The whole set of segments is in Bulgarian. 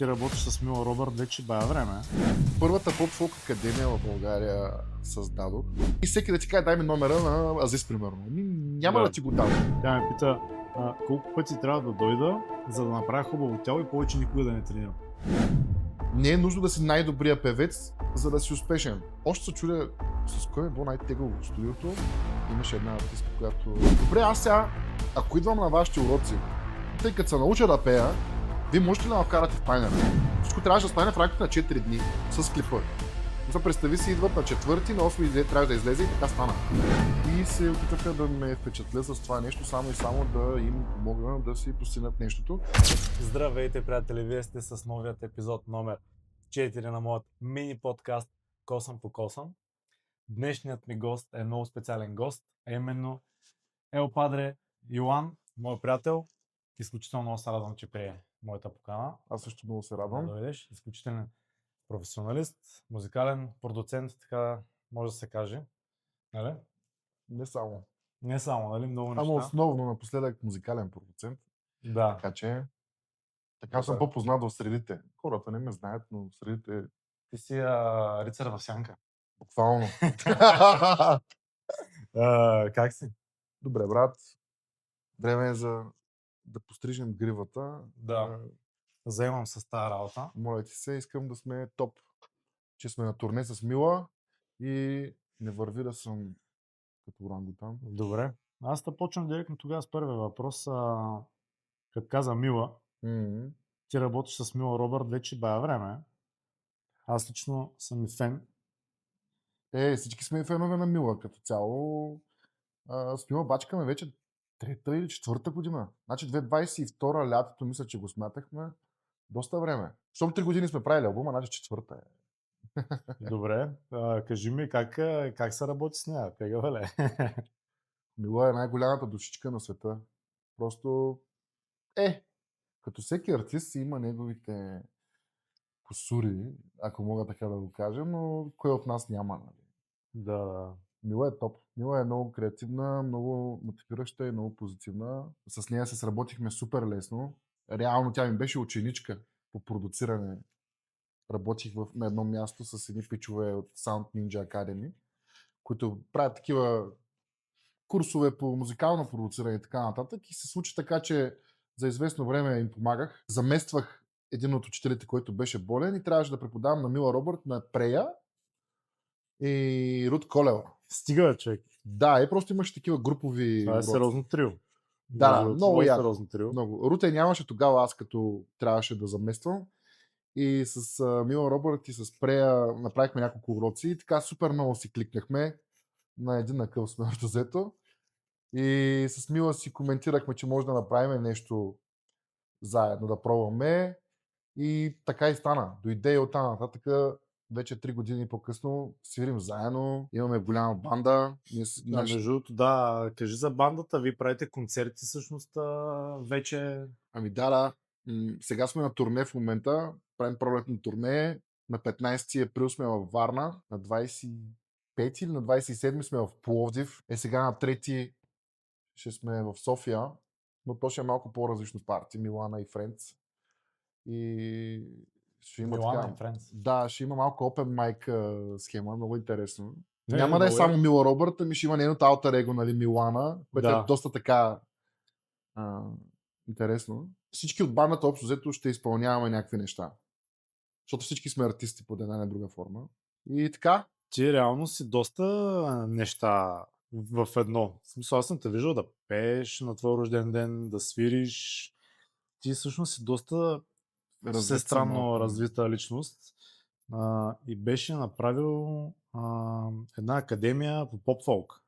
Ти работиш с Мила Робърт вече бая време. Първата поп-фолк академия в България създадох. И всеки да ти каже, дай ми номера на Азис, примерно. Няма да ти го дам. Тя ме пита колко пъти трябва да дойда, за да направя хубаво тяло и повече никога да не тренирам. Не е нужно да си най-добрия певец, за да си успешен. Още се чудя с кой е било най-тегаво в студиото. Имаше една артистка, която... Добре, аз сега, ако идвам на вашите уроци, тъй като се науча да пея, вие можете ли да ме вкарате в тайнера? Всичко трябваше да стане в рамките на 4 дни с клипа. Представи си, идват на 4-ти, на 8 трябва да излезе и така стана. И се опитаха да ме впечатлят с това нещо, само и само да им помогна да си постигнат нещото. Здравейте, приятели! Вие сте с новият епизод номер 4 на моят мини подкаст Косъм по косъм. Днешният ми гост е много специален гост, а именно Ел Падре Йоан, мой приятел. Изключително много се радвам, че прие моята покана. Аз също много се Да радвам. дойдеш. Изключителен професионалист, музикален продуцент, така може да се каже. Нали? Не само. Не само, нали? Много неща. Ама основно напоследък музикален продуцент. Да. Така че така съм по-познат в средите. Хората не ме знаят, но в средите Ти си рицар в сянка. буквално. Как си? Добре, брат. Време е за да пострижем гривата. Да. Заемам с тази работа. Моля ти се, искам да сме топ. Че сме на турне с Мила и не върви да съм като орангутан. Добре. Аз да почвам директно тогава с първия въпрос. Като каза Мила, ти работиш с Мила Робърт вече бая време. Аз лично съм и фен. Всички сме фенове на Мила като цяло. С Мила бачкаме вече 3-та или 4-та година. Значи 2022 лятото, мисля, че го смятахме доста време. Щом 3 години сме правили албума, значи 4-та е. Добре. Кажи ми как се работи с нея? Тега, ле. Мила е най-голямата душичка на света. Просто като всеки артист има неговите кусури, ако мога така да го кажа, но кой от нас няма, нали? Да. Мила е топ. Мила е много креативна, много мотивираща и много позитивна. С нея се сработихме супер лесно. Реално тя ми беше ученичка по продуциране. Работих на едно място с едни пичове от Sound Ninja Academy, които правят такива курсове по музикално продуциране и така нататък. И се случи така, че за известно време им помагах. Замествах един от учителите, който беше болен и трябваше да преподавам на Мила Робърт, на Прея и Рут Колева. Стига, човек. Да, просто имаше такива групови Това е уроци. сериозно трио. Да, много яко. сериозно трио. Много. Руте нямаше тогава, аз като трябваше да замествам. И с Мила Робърт и с Прея направихме няколко уроци и така супер много си кликнахме на един акъл сме взето. И с Мила си коментирахме, че може да направим нещо заедно, да пробваме. И така и стана. Дойде и оттам нататък, вече 3 години по-късно свирим заедно, имаме голяма банда. Между другото, да, кажи за бандата, вие правите концерти всъщност вече. Ами да. Сега сме на турне в момента, правим пролетно турне. На 15 април сме във Варна, на 25 или на 27 сме в Пловдив. Сега на 3 ще сме в София, но то ще е малко по-различно парти, Милана и Френдс. И ще има Милана така. и Френдс. Да, ще има малко open mic схема, много интересно. Не, Няма да е много само Мила Робърт, ами ще има нейното алтер его, нали, Милана, което Да. е доста така интересно. Всички от бандата общо взето ще изпълняваме някакви неща. Защото всички сме артисти по една или друга форма. И така. Ти реално си доста неща в едно. В смисъл, аз съм те виждал да пееш на твой рожден ден, да свириш. Ти всъщност си доста всестранно развита личност. И беше направил една академия по поп-фолк,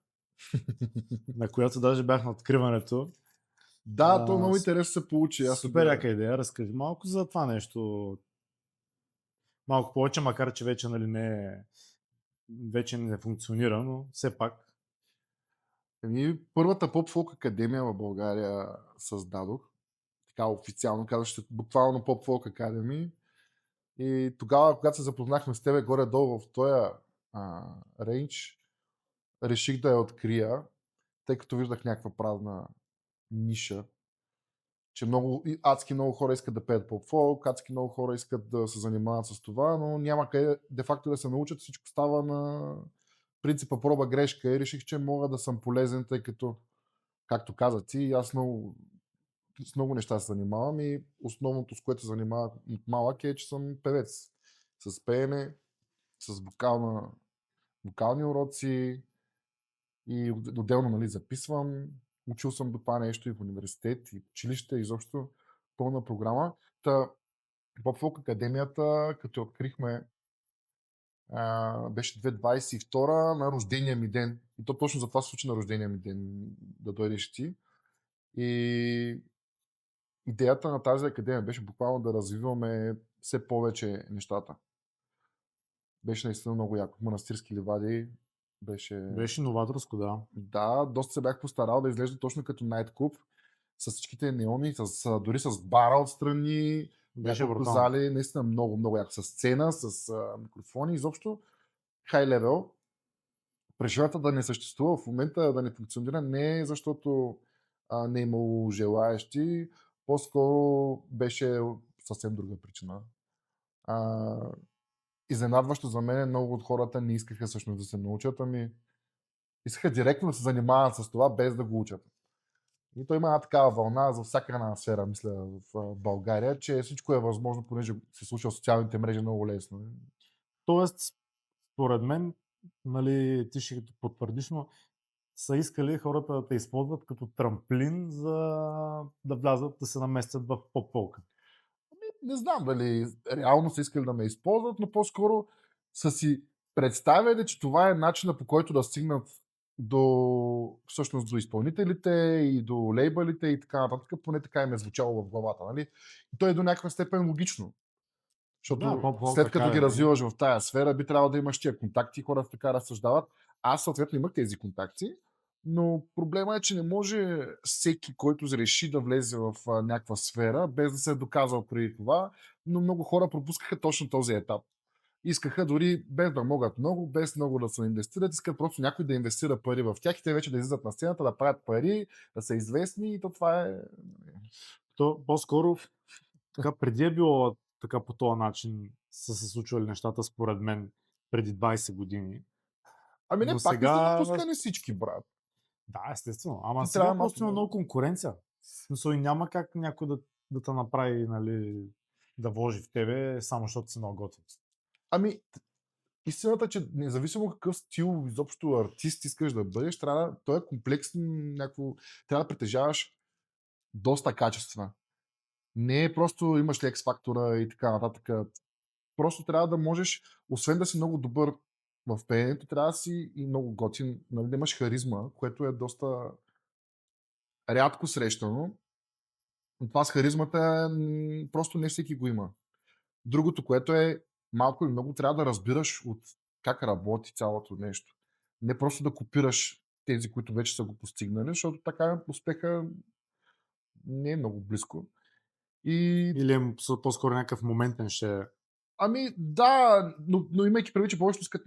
на която даже бях на откриването. Да, то много интересно се получи. Супер яка идея. Разкажи малко за това нещо. Малко повече, макар че вече, нали, вече не функционира, но все пак. Първата поп-фолк академия в България създадох. Така официално казваше буквално поп-фолк академия. И тогава, когато се запознахме с тебе горе-долу в този рейндж, реших да я открия, тъй като виждах някаква празна ниша. че адски много хора искат да пеят поп-фолк, адски много хора искат да се занимават с това, но няма къде де-факто да се научат, всичко става на принципа проба-грешка и реших, че мога да съм полезен, тъй като, както каза ти, аз с много неща се занимавам и основното, с което се занимавам от малък е, че съм певец. С пеене, с вокални уроци и отделно, нали, записвам. Учил съм до това нещо и в университет, и в училище, изобщо пълна програма. Pop Folk Академията, като я открихме, беше 2022 на рождения ми ден. И то точно за това се случи на рождения ми ден, да дойдеш ти. И идеята на тази академия беше буквално да развиваме все повече нещата. Беше наистина много яко. Манастирски ливади Беше новаторско, да. Да, доста се бях постарал да изглежда точно като Nightclub, с всичките неони, дори с бара отстрани, Беше няколко брутално. зали, наистина много, много яко. С сцена, с микрофони, изобщо хай левел. Преживата да не съществува в момента, да не функционира, не е защото не е имало желаещи, по-скоро беше съвсем друга причина. Изненадващо за мен, много от хората не искаха всъщност да се научат, искаха директно да се занимават с това, без да го учат. И то има една такава вълна за всяка една сфера, мисля, в България, че всичко е възможно, понеже се случва в социалните мрежи много лесно. Тоест, според мен, нали, ти ще потвърдиш, но са искали хората да те използват като трамплин, за да влязат, да се наместят в поп-полка. Не знам дали реално са искали да ме използват, но по-скоро са си представили, че това е начинът, по който да стигнат всъщност до изпълнителите и до лейбълите и така нататък. Поне така им е звучало в главата. Нали? И то е до някаква степен логично. Да, Защото поп-фолк след така като е, ги нали? развиваш в тая сфера, би трябвало да имаш тия контакти и хората така разсъждават. Аз съответно имах тези контакти, но проблема е, че не може всеки, който реши да влезе в някаква сфера, без да се е доказал преди това, но много хора пропускаха точно този етап. Искаха дори без да могат много, без много да се инвестират, искат просто някой да инвестира пари в тях и те вече да излизат на сцената, да правят пари, да са известни и то това е... То по-скоро така преди е било така по този начин са се случвали нещата, според мен, преди 20 години. Ами Но не, пак не са сега, напускани всички, брат. да, естествено. Ама Ти трябва сега малко просто има да... много конкуренция. В смисъл и няма как някой да те направи, нали, да вложи в тебе, само защото си много готин. Ами, истината е, че независимо какъв стил изобщо артист искаш да бъдеш, той е комплексно някакво, трябва да притежаваш доста качества. Не е просто имаш ли X фактора и така нататък. Просто трябва да можеш, освен да си много добър в пеенето, трябва да си и много готин, нали, да имаш харизма, което е доста рядко срещано. Но това с харизмата просто не всеки го има. Другото, което е малко или много трябва да разбираш от как работи цялото нещо. Не просто да копираш тези, които вече са го постигнали, защото така успеха не е много близко. И Или е по-скоро някакъв моментен ще е. ами да, но имайки предвид, че повечето искат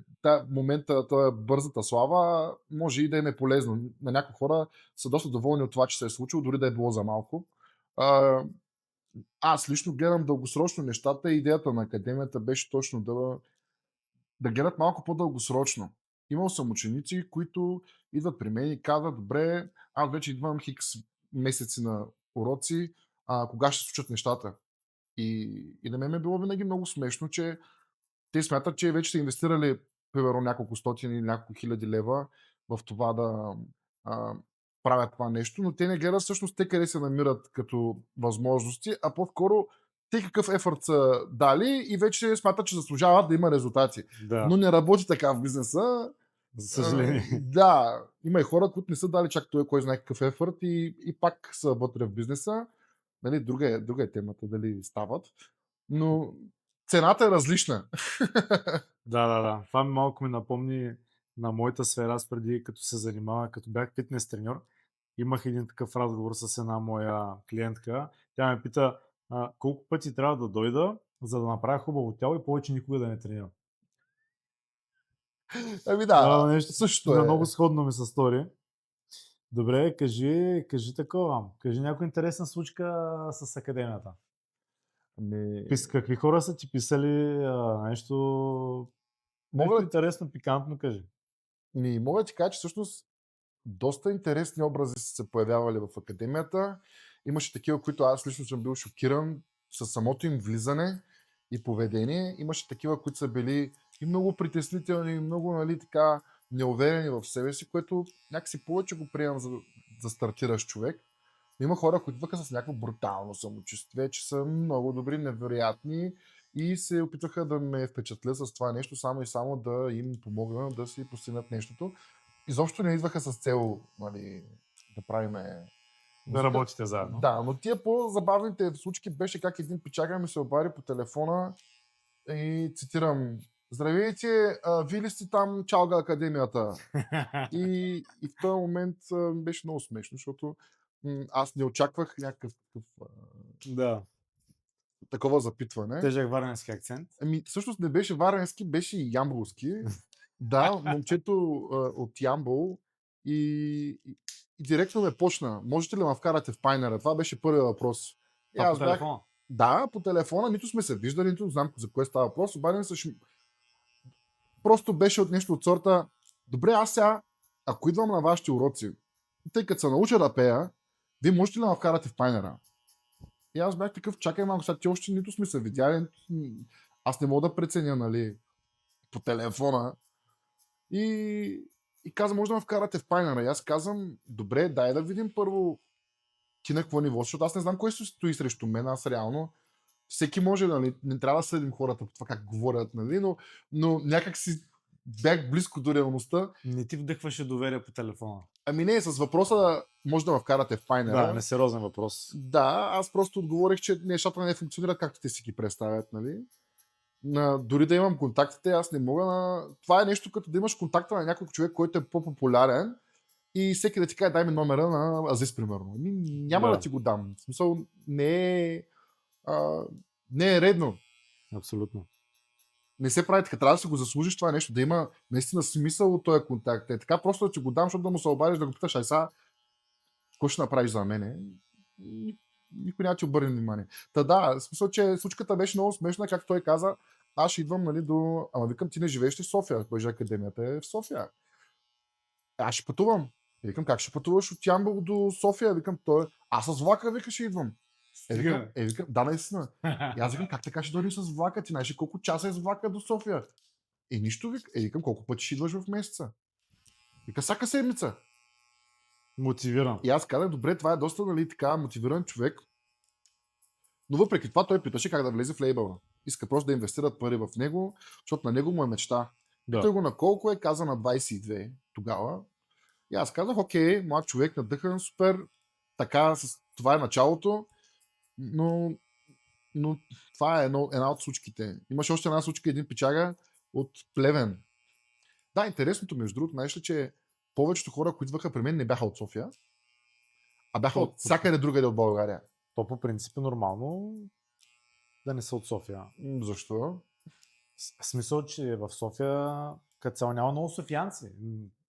момента, бързата слава, може и да им е полезно. На някои хора са доста доволни от това, че се е случило, дори да е било за малко. Аз лично гледам дългосрочно нещата и идеята на академията беше точно да гледат малко по-дългосрочно. Имал съм ученици, които идват при мен и казват, добре, аз вече идвам хикс месеци на уроци, кога ще се случат нещата. И на мен е било винаги много смешно, че те смятат, че вече са инвестирали примерно няколко стотини или няколко хиляди лева в това да правят това нещо, но те не гледат всъщност те къде се намират като възможности, а по-скоро те какъв ефорт са дали и вече смятат, че заслужават да има резултати. Да, Но не работи така в бизнеса. за съжаление. Да, има и хора, които не са дали чак той кой знае какъв ефорт и пак са вътре в бизнеса. Нали, друга е темата, дали стават. Но цената е различна. Да. Това малко ми напомни на моята сфера. Аз преди, като се занимавах, като бях фитнес треньор, имах един такъв разговор с една моя клиентка. Тя ме пита колко пъти трябва да дойда, за да направя хубаво тяло и повече никога да не тренирам. Ами Да, да, нещо същото на е. много сходно ми се стори. Добре, кажи такова. Кажи някоя интересна случка с академията. Ами, Какви хора са ти писали нещо, мога, нещо да, интересно, пикантно кажи. мога да ти кажа, че всъщност доста интересни образи са се появявали в академията. Имаше такива, които аз лично съм бил шокиран със самото им влизане и поведение. Имаше такива, които са били и много притеснителни, и много, нали, така неуверени в себе си, което някакси повече го приемам за стартиращ човек. Но има хора, които идваха с някакво брутално самочувствие, че са много добри, невероятни и се опитваха да ме впечатлят с това нещо, само и само да им помогна да си постигнат нещото. Изобщо не идваха с цел, нали, да правиме Да музика. работите заедно. Да, но тия по-забавните случки беше как един пичага ми се обади по телефона и цитирам: "Здравейте, вие ли сте там Чалга Академията?" И в този момент беше много смешно, защото аз не очаквах някакъв Да. такова запитване. Тежък варненски акцент. Ами, всъщност не беше варненски, беше и ямболски. Да, момчето от Ямбол и директно ме почна: "Можете ли ме вкарате в Пайнера?" Това беше първият въпрос. И Това по аз бях, телефона. да, по телефона, нито сме се виждали, нито знам за кое става въпрос, обадим се, просто беше от нещо от сорта: "Добре, аз сега, ако идвам на вашите уроци, тъй като се науча да пея, вие можете ли да ме вкарате в Пайнера?" И аз бях такъв: "Чакай малко, сега ти още нито сме се видяли, аз не мога да преценя, нали, по телефона." И каза: "Може да ме вкарате в Пайнера." И аз казвам: "Добре, дай да видим първо ти на какво ниво, защото аз не знам кой се стои срещу мен, аз реално всеки може, нали, не трябва да съдим хората по това как говорят, нали, но някак си бях близко до реалността." Не ти вдъхваше доверие по телефона. Ами не, с въпроса: "Може да ме вкарате в Пайнера?" Да, несериозен въпрос. Да, аз просто отговорих, че нещата не функционират както те си ги представят, нали. Дори да имам контактите, аз не мога на... Това е нещо като да имаш контакта на някой човек, който е по-популярен и всеки да ти каже: "Дай ми номера на Азис", примерно. Ами, няма да ти го дам. В смисъл, не е редно. Абсолютно. Не се прави така. Трябва да си го заслужиш това нещо, да има наистина смисъл от този контакт. Е така просто да ти го дам, защото да му се обадиш, да го питаш: "Ай сега, какво ще направиш за мене?" Никой няма да ти обърне внимание. Та да, в смисъл, че случката беше много смешна, както той каза: "Аз ще идвам, нали, до..." Ама викам: "Ти не живееш ли в София?" Бъже академията е в София. "Аз ще пътувам." И викам: "Как ще пътуваш от Ямбол до София?" Викам: "Той, аз с влака, вика, ще идвам." Викам: "Да, наистина." И аз викам: "Как така ще дойдеш с влака? Ти знаеш ли колко часа е с влака до София?" И нищо, викам: "Колко пъти ще идваш в месеца?" Вика: "Всяка седмица." Мотивиран. И аз казах: "Добре, това е доста, нали, така мотивиран човек." Но въпреки това той питаше как да влезе в лейбъла. Иска просто да инвестират пари в него, защото на него му е мечта. Да. Той го на колко е, каза на 22 тогава. И аз казах: "Окей, млад човек, надъхан, супер. Така, това е началото." Но това е една от случките. Имаше още една случка, един пичага от Плевен. Да, интересното, между другото, знаеш ли, че повечето хора, които идваха при мен, не бяха от София, а бяха от всякъде другаде от България. То по принцип е нормално да не са от София. Защо? В смисъл, че в София като цяло няма много софиянци.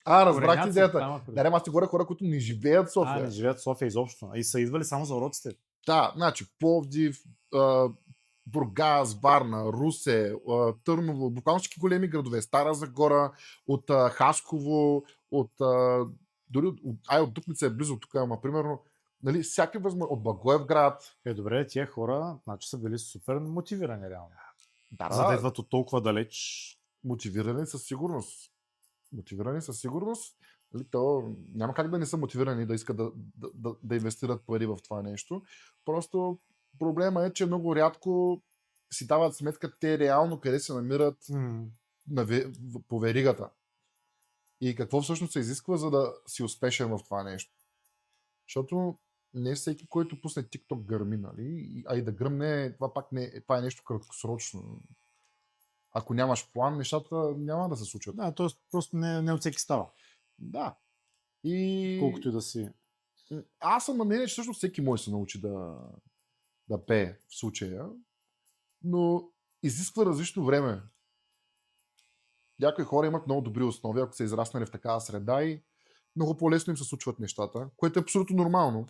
Разбрах Кореняци, идеята. там, Да, аз ти говоря хора, които не живеят в София. не живеят в София изобщо. И са идвали само за уроците. Да, значи Пловдив, Бургас, Варна, Русе, Търново, буквално всички големи градове, Стара Загора, от Хасково, дори от Дупница е близо тук, ама примерно, нали, всяки възможно, от Благоевград. Добре, тия хора, значи са били супер мотивирани реално. Да, За да идват от толкова далеч. Мотивирани със сигурност. Нали, то няма как да не са мотивирани да искат да инвестират пари в това нещо. Просто проблема е, че много рядко си дават сметка те реално къде се намират по веригата. И какво всъщност се изисква, за да си успешен в това нещо. Защото не всеки, който пусне TikTok, гърми, нали? А и да гръмне, това пак това е нещо краткосрочно. Ако нямаш план, нещата няма да се случат. Да, т.е. просто не от всеки става. Да. Колкото и да си. Аз съм на мнение, че всъщност всеки може да се научи да пее в случая, но изисква различно време. Някои хора имат много добри основи, ако са израснали в такава среда и много по-лесно им се случват нещата, което е абсолютно нормално.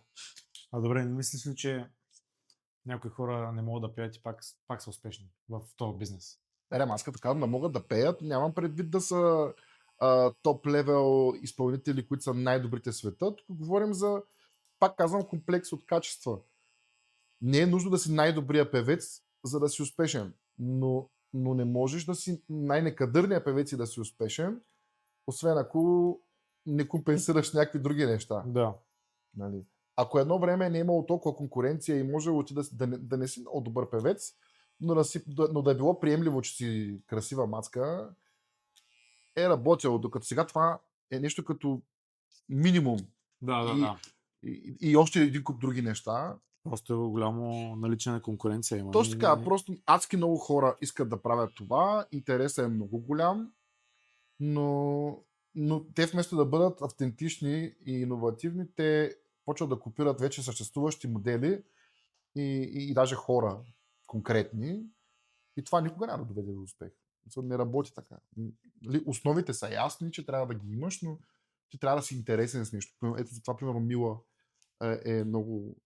А добре, не мислиш ли, че някои хора не могат да пеят и пак са успешни в този бизнес? Аз като казвам да могат да пеят, нямам предвид да са топ левел изпълнители, които са най-добрите в света. Тук говорим за, пак казвам, комплекс от качества. Не е нужно да си най-добрия певец, за да си успешен. Но не можеш да си най-некадърния певец и да си успешен, освен ако не компенсираш някакви други неща. Да. Нали? Ако едно време не е имало толкова конкуренция и можело ти да не си много добър певец, но да е било приемливо, че си красива мацка, е работило. Докато сега това е нещо като минимум. Да. И още един куп други неща. Просто е голямо наличие на конкуренция има. Точно така, просто адски много хора искат да правят това, интересът е много голям, но те вместо да бъдат автентични и иновативни, те почват да копират вече съществуващи модели и даже хора конкретни. И това никога няма да доведе до успех. Не работи така. Основите са ясни, че трябва да ги имаш, но ти трябва да си интересен с нещо. Ето за това, примерно, Мила е много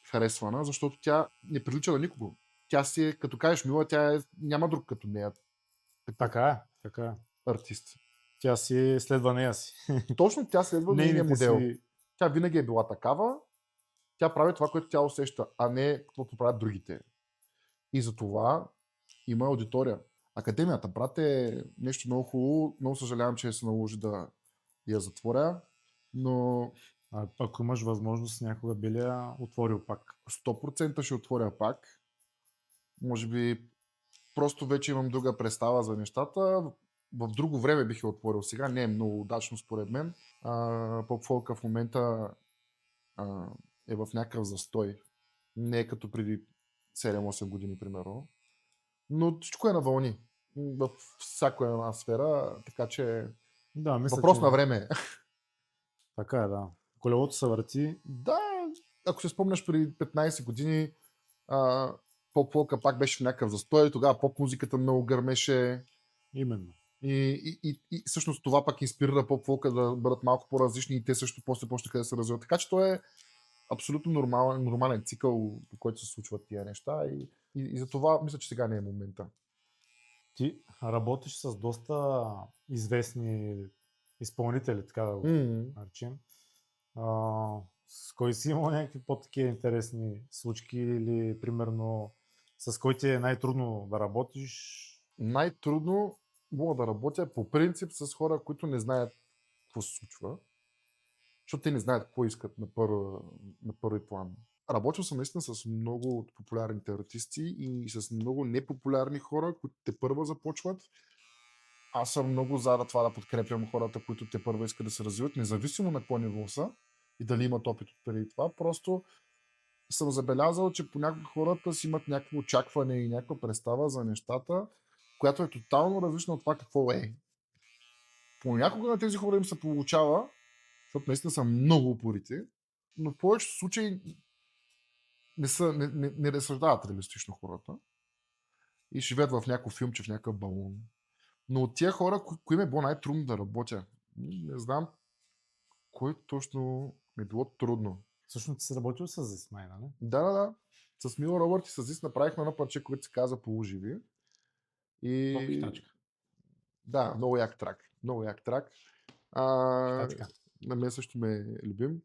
харесвана, защото тя не прилича на никого. Тя си е, като кажеш Мила, няма друг като нея. Така е. Артист. Тя си следва нея си. Точно тя следва нейния модел. Си... Тя винаги е била такава. Тя прави това, което тя усеща, а не каквото правят другите. И за това има аудитория. Академията, брат, е нещо много хубаво. Много съжалявам, че се наложи да я затворя, но... Ако имаш възможност, някога би ли я отворил пак? 100% ще отворя пак. Може би просто вече имам друга представа за нещата. В друго време бих я отворил. Сега не е много удачно според мен. Поп-фолка в момента е в някакъв застой. Не е като преди 7-8 години, примерно. Но всичко е на вълни. В всяка една сфера, така че въпрос на време. Така е, да. Колелото се върти. Да, ако се спомняш преди 15 години, поп-фолка пак беше в някакъв застой, тогава поп-музиката много гърмеше. Именно. И всъщност това пак инспирира поп-фолка да бъдат малко по-различни и те също после почнаха да се развиват. Така че то е абсолютно нормален цикъл, по който се случват тия неща и за това мисля, че сега не е момента. Ти работиш с доста известни изпълнители, така да го наречем. С кой си имал някакви по-такива интересни случки или примерно с кой ти е най-трудно да работиш? Най-трудно мога да работя по принцип с хора, които не знаят какво се случва, защото те не знаят какво искат на първи план. Работил съм наистина с много от популярните артисти и с много непопулярни хора, които те първа започват. Аз съм много за това да подкрепям хората, които те първа искат да се развиват, независимо на какво ниво са и дали имат опит от преди това. Просто съм забелязал, че понякога хората си имат някакво очакване и някаква представа за нещата, която е тотално различна от това какво е. Понякога на тези хора им се получава, защото наистина са много упорити, но в повечето случаи не разсъждават реалистично хората и живеят в някакъв филмче, в някакъв балон. Но от тия хора, кои им е било най-трудно да работя? Не знам кой точно ми е било трудно. Всъщност си работил с Зис, май, нали? Да. С Мил Робърт и с Зис направихме едно парче, което се каза Полуживи. Да, много як трак. На мен също ме е любим.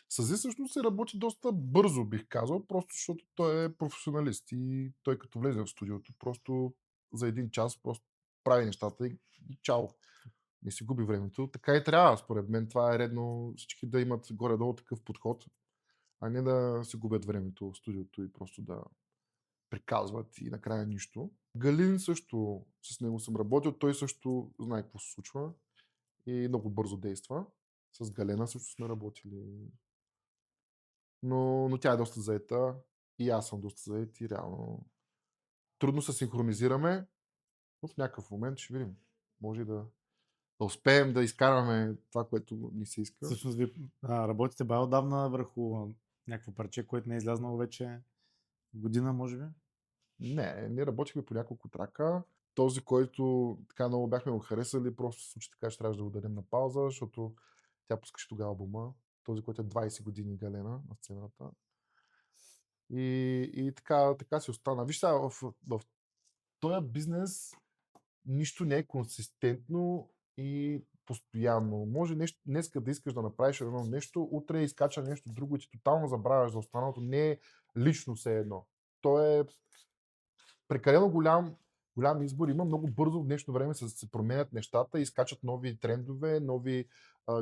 С Зис всъщност се работи доста бързо, бих казал, просто защото той е професионалист и той като влезе в студиото, просто за един час просто прави нещата и чао. Не си губи времето. Така и трябва, според мен. Това е редно всички да имат горе-долу такъв подход, а не да се губят времето в студиото и просто да приказват и накрая нищо. Галин също, с него съм работил, той също знае какво се случва и много бързо действа. С Галена също сме работили. Но тя е доста заета и аз съм доста зает и реално трудно се синхронизираме, но в някакъв момент ще видим. Може да успеем да изкараме това, което ни се иска. Всъщност ви работите бая отдавна върху някакво парче, което не е излязнало вече година, може би? Не работихме по няколко трака. този, който така много бяхме го харесали, просто се случи така, че трябваше да го дадем на пауза, защото тя пускаше тогава албума. Този, който е 20 години Галена на сцената. И така си остана. Виж сега, в този бизнес нищо не е консистентно и постоянно. Може днеска да искаш да направиш едно нещо, утре изкача нещо друго и ти тотално забравяш за останалото. Не е лично все едно. То е прекалено голям избор. Има много бързо в днешно време се променят нещата, изкачат нови трендове, нови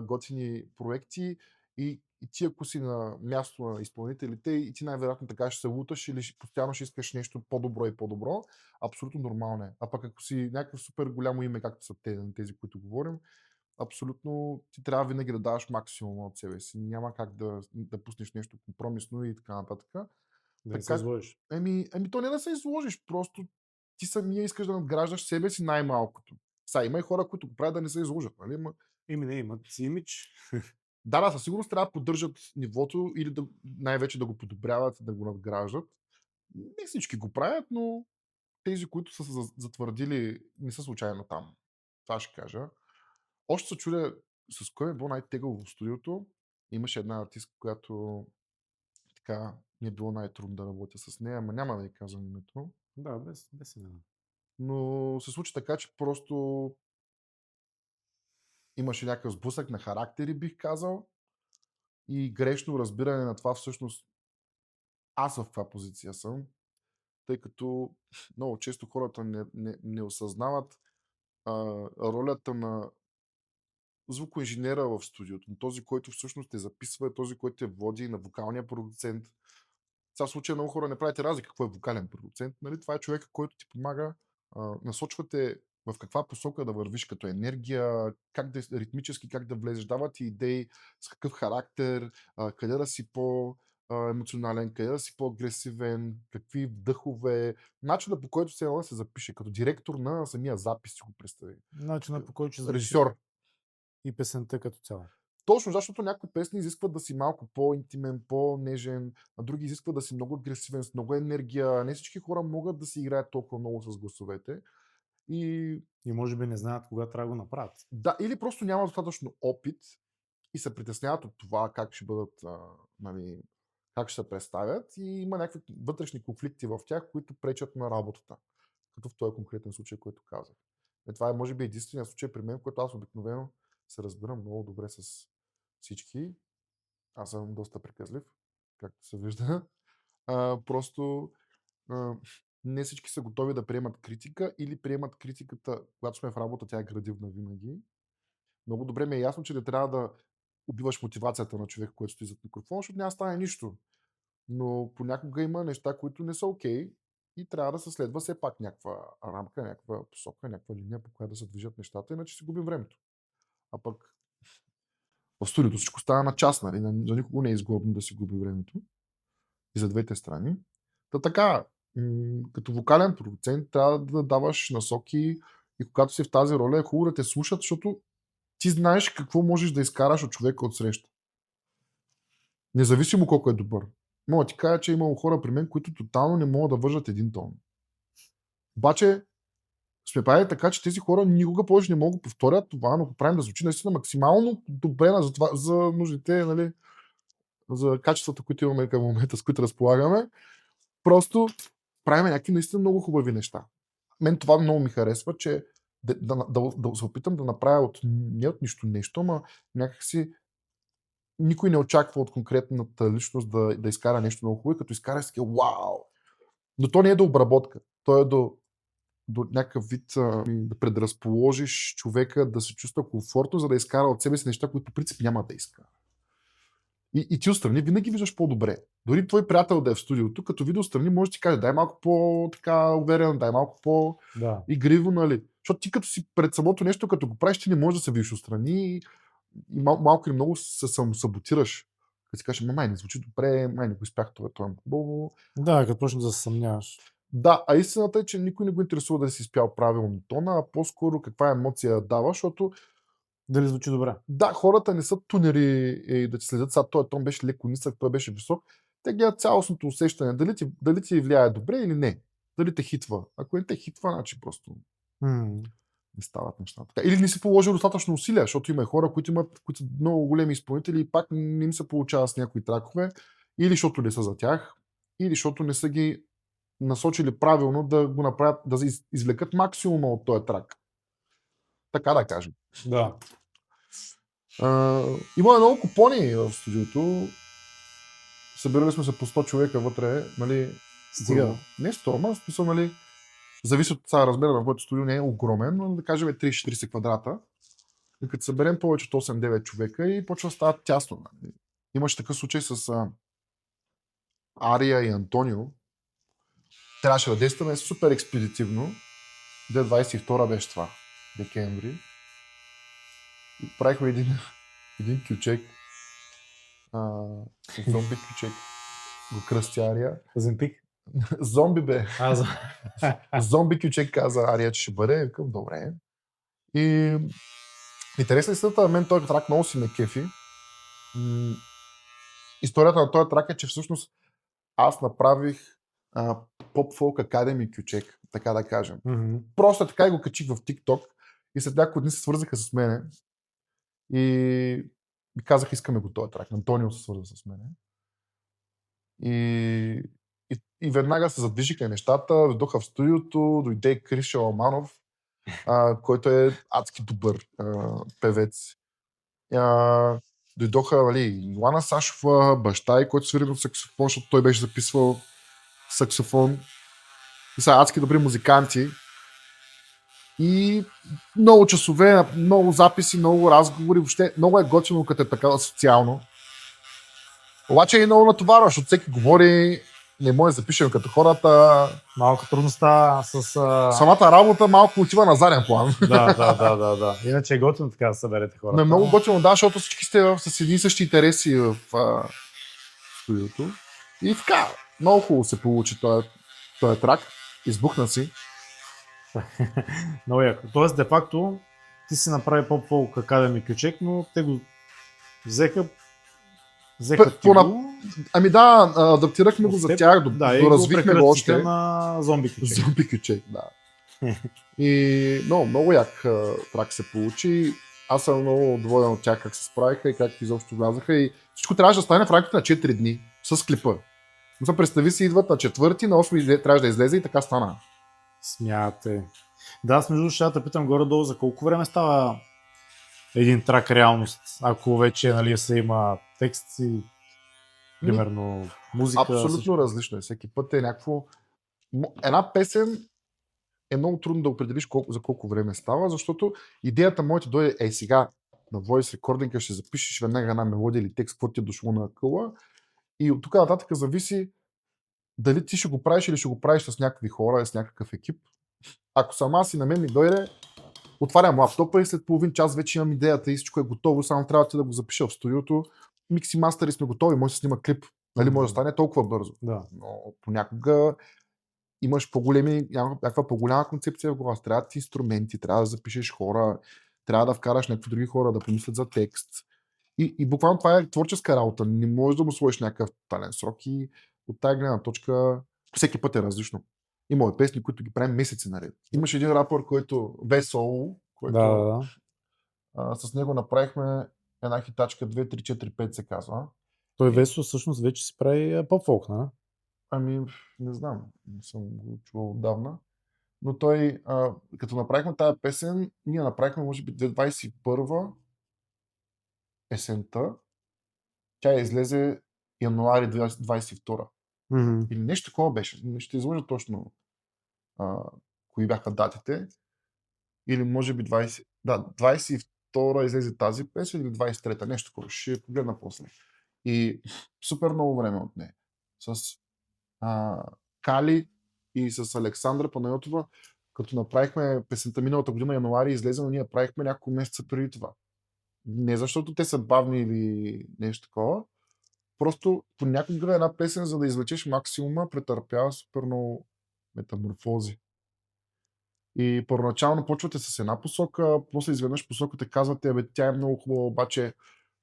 готини проекти и ти ако си на място на изпълнителите и ти най-вероятно така ще се луташ или постоянно ще искаш нещо по-добро и по-добро, абсолютно нормално е. А пък ако си някакъв супер голямо име, както са тези, които говорим, абсолютно ти трябва винаги да даваш максимум от себе си. Няма как да пуснеш нещо компромисно и така нататък. Да не се Така, изложиш. то не да се изложиш, просто ти самия искаш да надграждаш себе си най-малкото. Сега има и хора, които го правят да не се изложат, нали? Не, имат си имидж. Да, със сигурност трябва да поддържат нивото или най-вече да го подобряват, да го надграждат. Не всички го правят, но тези, които са се затвърдили, не са случайно там. Това ще кажа. Още се чудя с кой е било най-тегаво в студиото. Имаше една артистка, която така ми е било най-трудно да работя с нея, ама няма да й казвам името. Да, без имена. Но се случи така, че просто имаше някакъв сблъсък на характери, бих казал, и грешно разбиране на това всъщност аз в каква позиция съм, тъй като много често хората не осъзнават ролята на звукоинженера в студиото, на този, който всъщност те записва, този, който те води, на вокалния продуцент. Сега в случая много хора не правите разлика какво е вокален продуцент. Нали? Това е човека, който ти помага, насочвате в каква посока да вървиш като енергия, как да ритмически, как да влезеш, дава ти идеи с какъв характер, къде да си по-емоционален, къде да си по-агресивен, какви вдъхове, начинът по който се да се запише, като директор на самия запис, си го представи. Начинът по който ще запишеш Режисьор. и песента като цяло. Точно, защото някои песни изискват да си малко по-интимен, по-нежен, а други изискват да си много агресивен, с много енергия. Не всички хора могат да си играят толкова много с гласовете. И може би не знаят кога трябва да го направят. да, или просто няма достатъчно опит и се притесняват от това как ще бъдат, нали, как ще се представят и има някакви вътрешни конфликти в тях, които пречат на работата. Като в този конкретен случай, който казах. Това е може би единственият случай при мен, в който аз обикновено се разбирам много добре с всички. Аз съм доста приказлив, както се вижда. Просто не всички са готови да приемат критика или приемат критиката, когато сме в работа, тя е градивна винаги. Много добре ми е ясно, че не трябва да убиваш мотивацията на човек, който стои зад микрофона, защото няма да стане нищо. Но понякога има неща, които не са окей и трябва да се следва все пак някаква рамка, някаква посока, някаква линия, по която да се движат нещата, иначе си губим времето. А пък в студиото всичко става на час, нали? За никого не е изгодно да си губи времето. И за двете страни. Така, като вокален продуцент трябва да даваш насоки и когато си в тази роля е хубаво да те слушат, защото ти знаеш какво можеш да изкараш от човека от среща. Независимо колко е добър. Мога да ти кажа, че е имало хора при мен, които тотално не могат да вържат един тон. Обаче сме правили така, че тези хора никога повече не могат да повторят това, но го правим да звучи наистина максимално добре за нуждите, нали, за качествата, които имаме към момента, с които разполагаме. Просто правим някакви наистина много хубави неща. Мен това много ми харесва, че да се опитам да направя не от нищо нещо, ама някакси никой не очаква от конкретната личност да изкара нещо много хубаво, като изкара си вау! Но то не е до обработка. То е до някакъв вид да предразположиш човека да се чувства комфортно, за да изкара от себе си неща, които по принцип няма да изкара. И ти отстрани винаги виждаш по-добре. Дори твой приятел да е в студиото, като види отстрани, може да ти каже, дай малко по-така уверен, дай малко по-игриво, нали? Защото ти като си пред самото нещо, като го правиш, ти не можеш да се видиш отстрани и малко или много се самосаботираш. Като си кажеш, май не звучи добре, май не го изпях това е хубаво. Да, като почнеш да се съмняваш. Да, а истината е, че никой не го интересува да си изпял правилно тона, а по-скоро каква емоция дава, защото дали звучи добре. Да, хората не са тунери и да ти следят, сега този тон беше леко нисък, той беше висок. Те гледат цялостното усещане, дали ти влияе добре или не. Дали те хитва. Ако не те хитва, значи просто Не стават нещата. Или не си положил достатъчно усилия, защото има хора, които са много големи изпълнители и пак не им се получава с някои тракове, или защото не са за тях, или защото не са ги насочили правилно да го направят, да извлекат максимума от този трак. Така да кажем. Да. Има много купони в студиото. Събирали сме се по 100 човека вътре, нали? Стига. Не 100, ама в смисъл, нали? Зависи от това размера на моето студио, не е огромен, но да кажем 30-40 квадрата. И като съберем повече от 8-9 човека и почва да става тясно. Нали? Имаше такъв случай с Ария и Антонио. Трябваше да действаме супер експедитивно. 2022 беше това, декември. И правихме един кючек. Зомби кючек. Го кръсти Ария. Земпик? Зомби бе. За... Зомби кючек каза Ария, че ще бъде. Викам, добре. И интересна истината, на мен този трак много си ме кефи. Историята на този трак е, че всъщност аз направих Pop Folk Academy кючек, така да кажем. Просто така и го качих в TikTok и след няколко дни се свързаха с мене и ми казах, искаме го този трак. Антонио се свърза с мене. И веднага се задвижиха нещата, дойдоха в студиото, дойде Криш Аламанов, който е адски добър певец. Дойдоха, нали, Йоана Сашова, баща и, който свири на саксофон, защото той беше записвал саксофон. И са адски добри музиканти. И много часове, много записи, много разговори. Въобще много е готино, като е така социално. Обаче е много натоварваш, защото всеки говори, не може да запишем като хората. Малко трудността с... Самата работа малко отива на заден план. Да. Иначе е готино така да съберете хората. Но е много готино, да, защото всички сте с едни и същи интереси в студиото. И така, много хубаво се получи този трак. Избухна си. Много яко. Тоест, де факто, ти си направи Pop Folk Academy кючек, но те го взеха ти го... Ами да, адаптирахме го за тях, доразвихме го още. На зомби кючек. Зомби кючек, да. И много як трак се получи. Аз съм много доволен от тях как се справиха и как изобщо влязаха. И всичко трябваше да стане в рамките на 4 дни с клипа. Но представи си, идват на 4-ти, на 8 трябваше да излезе и така стана. Смяте. Да, аз между ще да питам горе-долу за колко време става един трак реалност, ако вече, нали, се има текст и примерно музика. Абсолютно различно е. Всеки път е някакво... Една песен е много трудно да определиш за колко време става, защото идеята моята дойде сега на Voice Recording ще запишеш веднага една мелодия или текст, какво ти е дошло на къла и от тук нататък зависи дали ти ще го правиш или ще го правиш с някакви хора, с някакъв екип. Ако съм аз и на мен ми дойде, отварям лаптопа и след половин час вече имам идеята и всичко е готово, само трябва да го запиша в студиото. Микси мастери сме готови, може да снима клип. Нали, може да стане толкова бързо. Да. Но понякога имаш някаква по-голяма концепция в глава. Трябва да ти инструменти, трябва да запишеш хора, трябва да вкараш някакви други хора да помислят за текст. И буквално това е творческа работа. Не можеш да му сложиш някакъв тален срок и от тази гледна точка всеки път е различно. Има песни, които ги правим месеци наред. Имаш един рапър, който Весол, който с него направихме една хитачка 2-3-4-5 се казва. Той Весо всъщност вече си прави поп-фолк, нали? Ами, не знам, не съм го чувал отдавна. Но той, като направихме тази песен, ние направихме, може би, 2021 есента. Тя излезе януари 2022. Или нещо такова беше. Ще излъжа точно кои бяха датите. Или може би 22 излезе тази песен или 23-та. Нещо такова. Ще погледна после. И супер много време от нея. С Кали и с Александра Панайотова, като направихме песента миналата година, януари, излезе, но ние правихме няколко месеца преди това. Не защото те са бавни или нещо такова, просто понякога една песен, за да извлечеш максимума, претърпява супер много метаморфози. И първоначално почвате с една посока, после изведнъж посоката казвате, тя е много хубава, обаче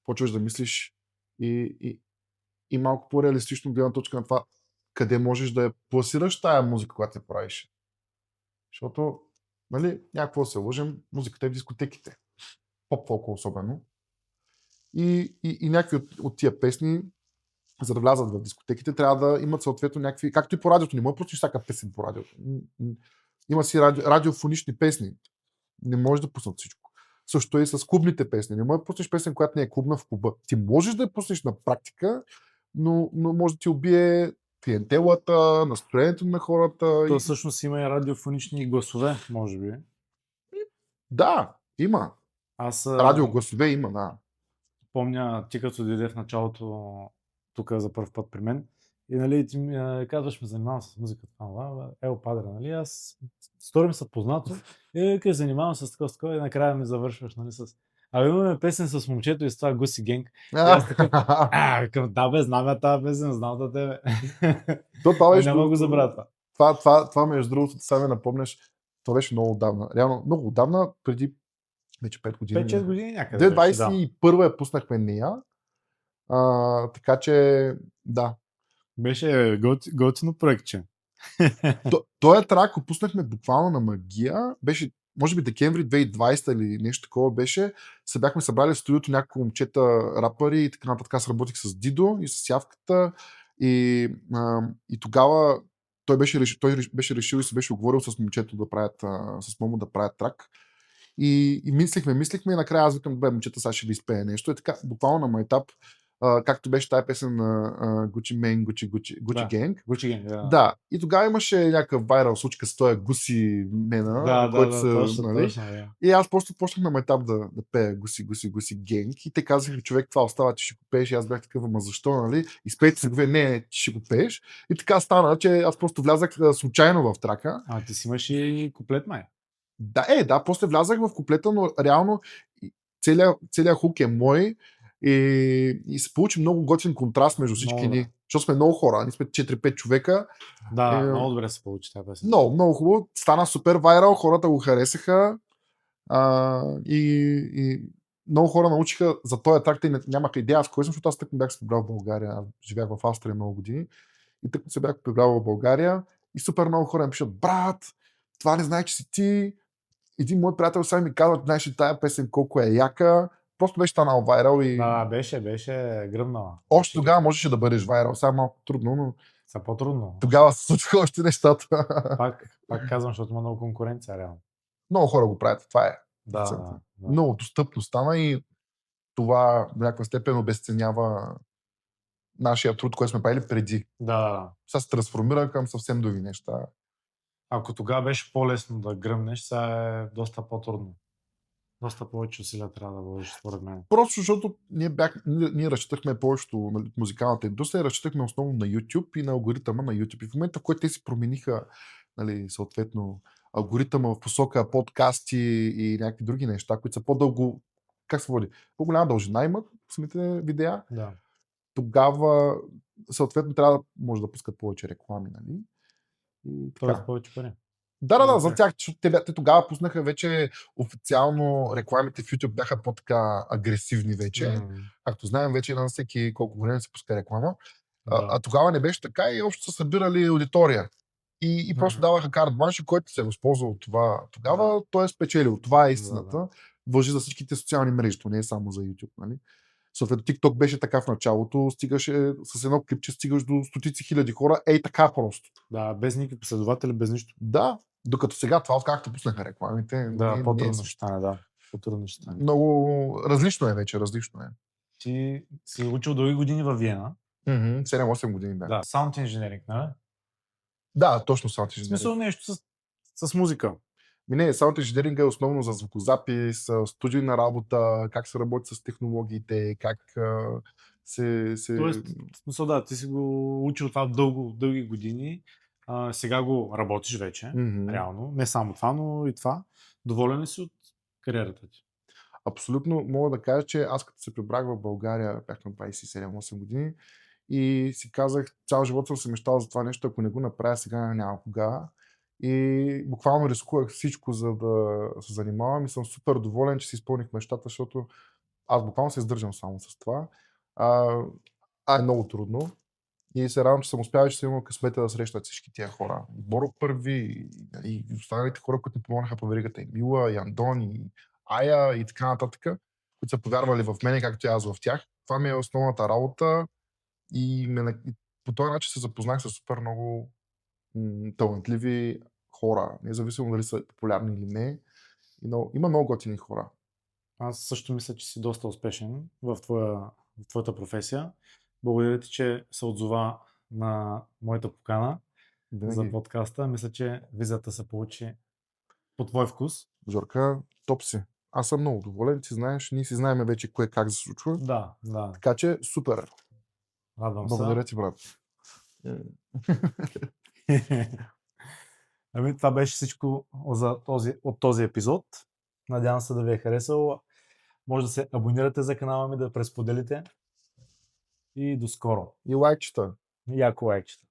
почваш да мислиш и малко по-реалистично гледна точка на това, къде можеш да я пласираш тая музика, която я правиш. Защото нали, някакво да се лъжем, музиката е в дискотеките. Поп-фолк особено. И някакви от тия песни, за да влязат в дискотеките, трябва да имат съответно някакви, както и по радиото, не може да пуснеш всяка песен по радиото. Има си радиофонични песни. Не можеш да пуснат всичко. Също и с клубните песни. Не можеш да пуснеш песен, която не е клубна в клуба. Ти можеш да я пуснеш на практика, но може да ти убие клиентелата, настроението на хората. То всъщност има и радиофонични гласове, може би. Да, има. Аз Радиогласове има, да. помня, ти като дойде в началото тук за първ път при мен и нали, ти ми казваш, ме занимавам с музика, Ел Падре, нали, аз сторим се познато и къде занимавам с такова и накрая ми завършваш, нали, с... имаме песен с момчето и с това Гуси Генг. И аз такъв, викам, да бе, знам я тази песен, знам да тебе. Няма го забравя това. Това между другото, сега ме напомняш, това беше много отдавна. Реално, много отдавна, преди вече 5 години. 5-6 години някъде. 2021 я пуснахме нея. Така че, да. Беше готино проектче. Той трак го пуснахме буквално на магия. Беше, може би декември 2020 или нещо такова беше. Се бяхме събрали в студиото няколко момчета рапъри и така нататък. Аз работих с Дидо и с Явката. И тогава той беше решил и се беше оговорил с момчето да правят, с Момо да правят трак. И мислихме и накрая аз викам, бе, момчета, сега ще ви изпее нещо. И така, буквално на майтап, както беше тая песен на Gucci Mane, Gucci Gang. Gucci Gang, да. Да, и тогава имаше някакъв вайрал случка с този Гуси Мена, който се... точно, да. И аз просто почнах на майтап да пея Гуси Gang и те казаха, човек, това остава, че ще го пееш и аз бях такъв, ама защо, нали? Изпейте се гове, не, че ще го пееш. И така стана, че аз просто влязах случайно в трака. Ти си имаш и куплет, май. Да, после влязах в куплета, но реално целият хук е мой и се получи много готин контраст между всички ни. Защото сме много хора, ние сме 4-5 човека. Да, много добре се получи тази песен. Много хубаво. Стана супер вайрал, хората го харесаха и много хора научиха за този трак, и нямаха идея с кой съм, защото аз тък бях се прибрал в България. Живях в Австрия много години и тък се бях прибрал в България и супер много хора ми пишат, брат, това не знае, че си ти. Един мой приятел сега ми казва, знаеш ли тая песен колко е яка. Просто беше станал вайрал и... Да, беше гръмнала. Още тогава можеше да бъдеш вайрал. Сега малко трудно, но... Са по-трудно. Тогава се случиха още нещата. Пак казвам, защото има много конкуренция, реално. Много хора го правят, това е. Да. Много достъпно стана и това до някаква степен обесценява нашия труд, който сме правили преди. Да. Сега се трансформира към съвсем други неща. Ако тогава беше по-лесно да гръмнеш, сега е доста по-трудно. Доста повече усилия трябва да вложиш, според мен. Просто защото ние разчитахме повечето музикалната индустрия, разчитахме основно на YouTube и на алгоритъма на YouTube. И в момента, в който те си промениха, нали, съответно, алгоритъма в посока подкасти и някакви други неща, които са по-дълго, как се води, по-голяма дължина имат самите видеа, да. Тогава съответно трябва да може да пускат повече реклами, нали? И тоест повече пари. Да, за тях, те тогава пуснаха вече официално рекламите в YouTube бяха по-така агресивни вече. Както знаем, вече на всеки колко време се пуска реклама. А тогава не беше така и общо са събирали аудитория. И просто даваха карт бланш, и който се е възползвал от това тогава, той е спечелил. Това е истината. Вължи за всичките социални мрежи, то не е само за YouTube, нали? Съответно, TikTok беше така в началото, стигаше с едно клипче, стигаш до стотици хиляди хора, така просто. Да, без никакви последователи, без нищо. Да, докато сега това, както пуснаха рекламите. Да, по-трудно ще стане, да. По-трудно ще стане. Много различно е вече, различно е. Ти си учил дълги години във Виена. 7-8 години, да. Да, саунд инженеринг, нали? Да, точно саунд инженеринг. В смисъл нещо с музика. Не, саунд инженеринг е основно за звукозапис, студийна работа, как се работи с технологиите, как се... Тоест, в смисъл, да, ти си го учил това дълги години, сега го работиш вече, реално. Не само това, но и това. Доволен ли си от кариерата ти? Абсолютно мога да кажа, че аз като се прибрах в България, бях на 27-8 години и си казах, цял живот съм се мечтал за това нещо, ако не го направя сега, няма кога. И буквално рискувах всичко, за да се занимавам и съм супер доволен, че си изпълних мечтата, защото аз буквално се издържам само с това. Е много трудно. И се радвам, че съм успял, че съм имал късмета да срещна всички тия хора. И Боро първи, и останалите хора, които ми помогнаха по веригата. И Мила, и Андон, и Ая, и така нататък, които са повярвали в мене, както и аз в тях. Това ми е основната работа и по този начин се запознах с супер много талантливи хора, независимо дали са популярни или не. Има много готини хора. Аз също мисля, че си доста успешен в твоята професия. Благодаря ти, че се отзова на моята покана за подкаста. Мисля, че визата се получи по твой вкус. Зорка, топ си. Аз съм много доволен, ти знаеш, ние си знаем вече кое как се случва. Да. Така че супер. Радвам Благодаря ти, брат. Ами, това беше всичко от този епизод. Надявам се да ви е харесал. Може да се абонирате за канала ми, да пресподелите. И до скоро. И лайкчета. Яко лайкчета.